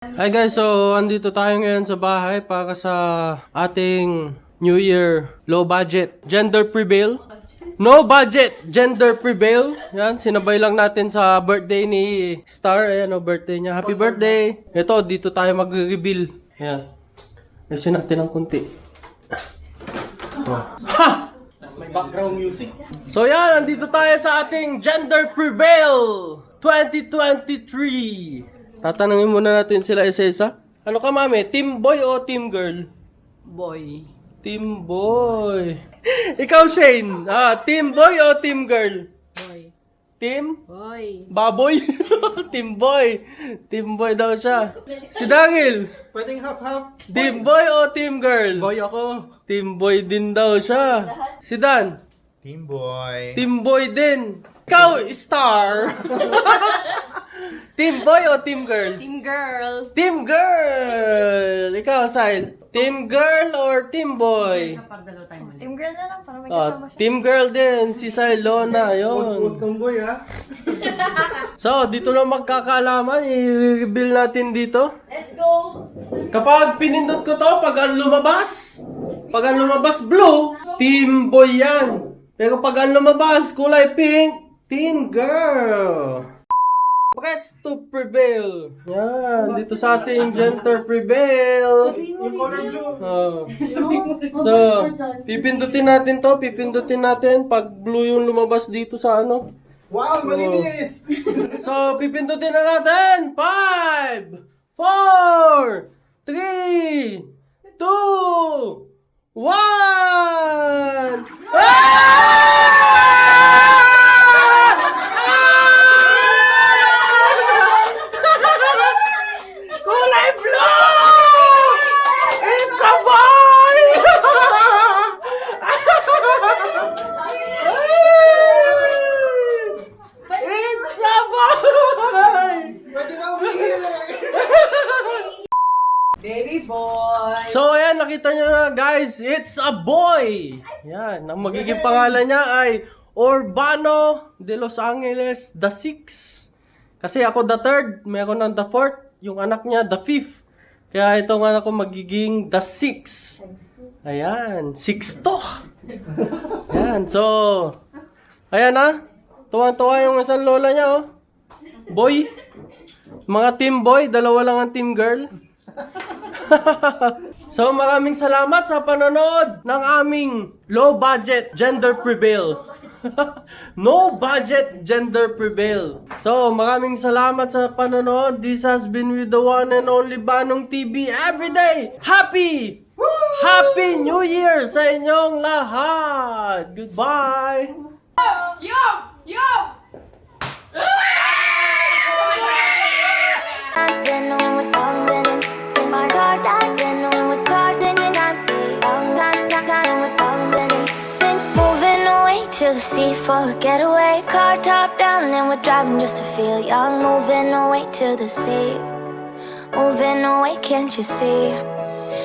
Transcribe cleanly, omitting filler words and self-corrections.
Hi guys, so andito tayo ngayon sa bahay para sa ating New Year low budget gender prevail. No budget gender prevail. Yan, sinabay lang natin sa birthday ni Star. Ayan o, birthday niya. Happy birthday! Ito, dito tayo mag-reveal. Ayan. Ayusin natin ng kunti. Oh. Ha! That's my background music. So yan, andito tayo sa ating gender prevail 2023. Tatanungin muna natin sila isa-isa. Ano ka, mami? Team boy o team girl? Boy. Team boy. Ikaw, Shane. Team boy o team girl? Boy. Team? Boy. Baboy? Team boy. Team boy daw siya. Si Dangil. Pwedeng half-half. Team boy o team girl? Boy ako. Team boy din daw siya. Si Dan. Team boy. Team boy din. Ikaw, Star. Team boy o team girl? Team girl. Team girl! Ikaw, Sile. Team girl or team boy? Team girl na lang para may Oh, kasama siya. team girl din. Si Sile, Lona. Huwag Yun. kang boy ha. So, dito na magkakaalaman. I-reveal natin dito. Let's go! Kapag pinindot ko to, pag ang lumabas, blue, team boy yan. Pero pag ang lumabas, kulay pink, team girl. Press to prevail. Yan, dito sa ating gender prevail. Yung color blue. Oh. So, pipindutin natin to, pag blue yung lumabas dito sa ano. Wow, malinis! So, pipindutin na natin. 5, 4, 3, 2, 1. Kulay blue! It's a boy! It's a boy! Pwede na umihil. Baby boy! So, ayan, nakita nyo na, guys. It's a boy! Yan, ang magiging pangalan niya ay Urbano de Los Angeles the 6th. Kasi ako the 3rd, meron ng the 4th, yung anak niya the 5th. Kaya itong anak ko magiging the 6th. Ayan, 6 to. Ayan, so, ayan na. Tuwang-tuwa yung isang lola niya, oh. Boy. Mga team boy, dalawa lang ang team girl. So, maraming salamat sa panonood ng aming low budget gender prevail. No budget gender prevail. So, maraming salamat sa panonood. This has been with the one and only Banong TV everyday. Happy! Happy New Year sa inyong lahat! Goodbye! Yo! Yo! To the sea for a getaway, car top down and we're driving just to feel young. Moving away to the sea, moving away, can't you see?